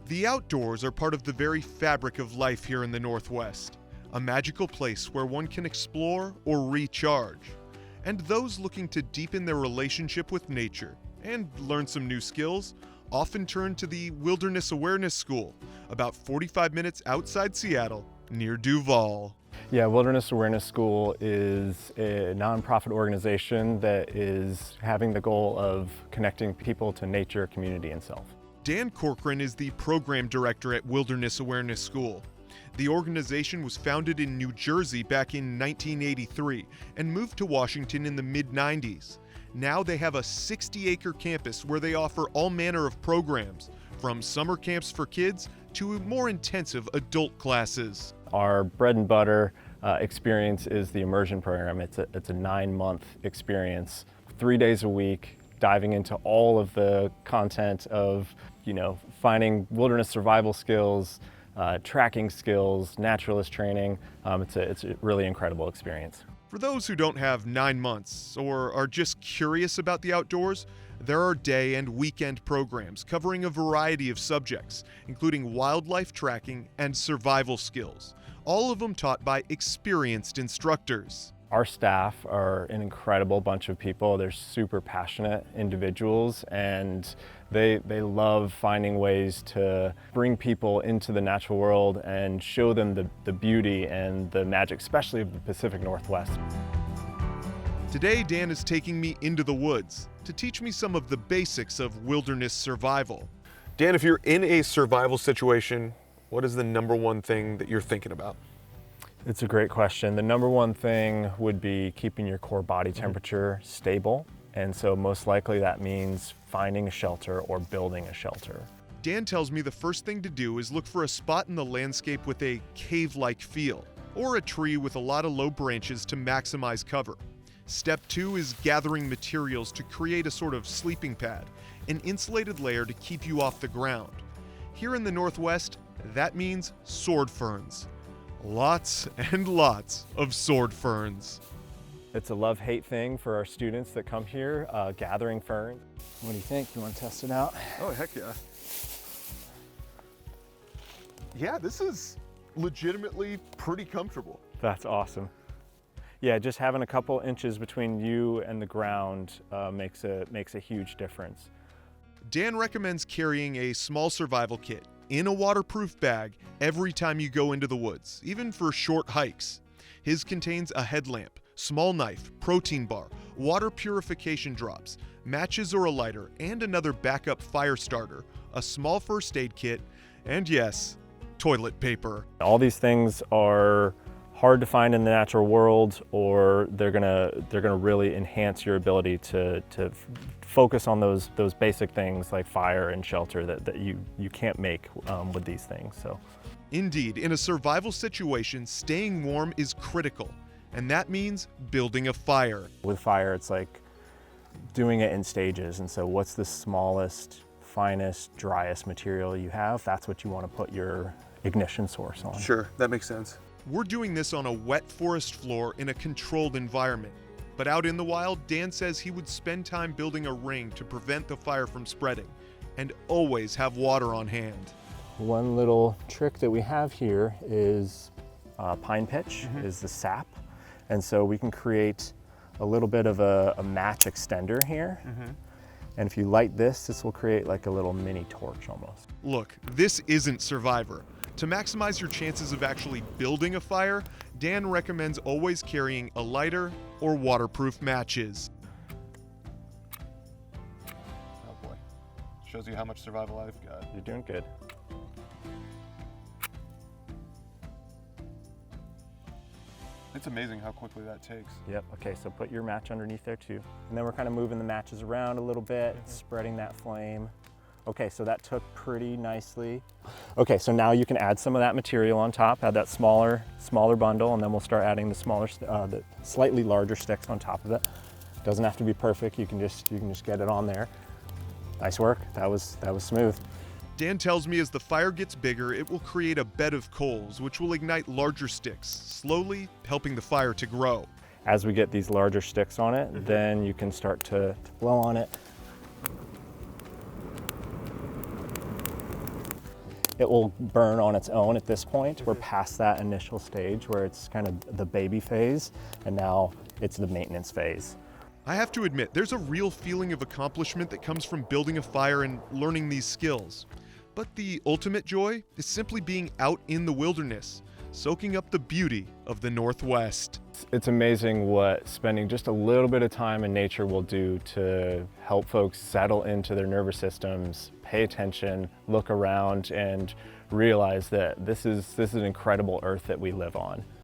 The outdoors are part of the very fabric of life here in the Northwest, a magical place where one can explore or recharge. And those looking to deepen their relationship with nature and learn some new skills often turn to the Wilderness Awareness School, about 45 minutes outside Seattle, near Duvall. Yeah, Wilderness Awareness School is a nonprofit organization that is having the goal of connecting people to nature, community, and self. Dan Corcoran is the program director at Wilderness Awareness School. The organization was founded in New Jersey back in 1983 and moved to Washington in the mid-90s. Now they have a 60-acre campus where they offer all manner of programs, from summer camps for kids to more intensive adult classes. Our bread and butter experience is the immersion program. It's a 9-month experience, 3 days a week, diving into all of the content of, finding wilderness survival skills, tracking skills, naturalist training. It's a really incredible experience. For those who don't have 9 months or are just curious about the outdoors, there are day and weekend programs covering a variety of subjects, including wildlife tracking and survival skills, all of them taught by experienced instructors. Our staff are an incredible bunch of people. They're super passionate individuals, and they love finding ways to bring people into the natural world and show them the beauty and the magic, especially of the Pacific Northwest. Today, Dan is taking me into the woods to teach me some of the basics of wilderness survival. Dan, if you're in a survival situation, what is the number one thing that you're thinking about? It's a great question. The number one thing would be keeping your core body temperature stable. And so most likely that means finding a shelter or building a shelter. Dan tells me the first thing to do is look for a spot in the landscape with a cave-like feel, or a tree with a lot of low branches to maximize cover. Step 2 is gathering materials to create a sort of sleeping pad, an insulated layer to keep you off the ground. Here in the Northwest, that means sword ferns. Lots and lots of sword ferns. It's a love-hate thing for our students that come here, gathering ferns. What do you think? You want to test it out? Oh, heck yeah. Yeah, this is legitimately pretty comfortable. That's awesome. Yeah, just having a couple inches between you and the ground makes a huge difference. Dan recommends carrying a small survival kit in a waterproof bag every time you go into the woods, even for short hikes. His contains a headlamp, small knife, protein bar, water purification drops, matches or a lighter, and another backup fire starter, a small first aid kit, and yes, toilet paper. All these things are hard to find in the natural world, or they're gonna really enhance your ability to focus on those basic things like fire and shelter that you can't make with these things. So, indeed, in a survival situation, staying warm is critical, and that means building a fire. With fire, it's like doing it in stages, and so what's the smallest, finest, driest material you have? That's what you want to put your ignition source on. Sure, that makes sense. We're doing this on a wet forest floor in a controlled environment. But out in the wild, Dan says he would spend time building a ring to prevent the fire from spreading, and always have water on hand. One little trick that we have here is pine pitch, is the sap. And so we can create a little bit of a match extender here. And if you light this will create like a little mini torch almost. Look, this isn't Survivor. To maximize your chances of actually building a fire, Dan recommends always carrying a lighter or waterproof matches. Oh boy. Shows you how much survival I've got. You're doing good. It's amazing how quickly that takes. Yep, okay, so put your match underneath there too. And then we're kind of moving the matches around a little bit, spreading that flame. Okay, so that took pretty nicely. Okay, so now you can add some of that material on top, add that smaller bundle, and then we'll start adding the slightly larger sticks on top of it. Doesn't have to be perfect, you can just get it on there. Nice work, that was smooth. Dan tells me as the fire gets bigger, it will create a bed of coals, which will ignite larger sticks, slowly helping the fire to grow. As we get these larger sticks on it, then you can start to blow on it. it will burn on its own at this point. We're past that initial stage where it's kind of the baby phase, and now it's the maintenance phase. I have to admit, there's a real feeling of accomplishment that comes from building a fire and learning these skills. But the ultimate joy is simply being out in the wilderness, soaking up the beauty of the Northwest. It's amazing what spending just a little bit of time in nature will do to help folks settle into their nervous systems, pay attention, look around, and realize that this is an incredible earth that we live on.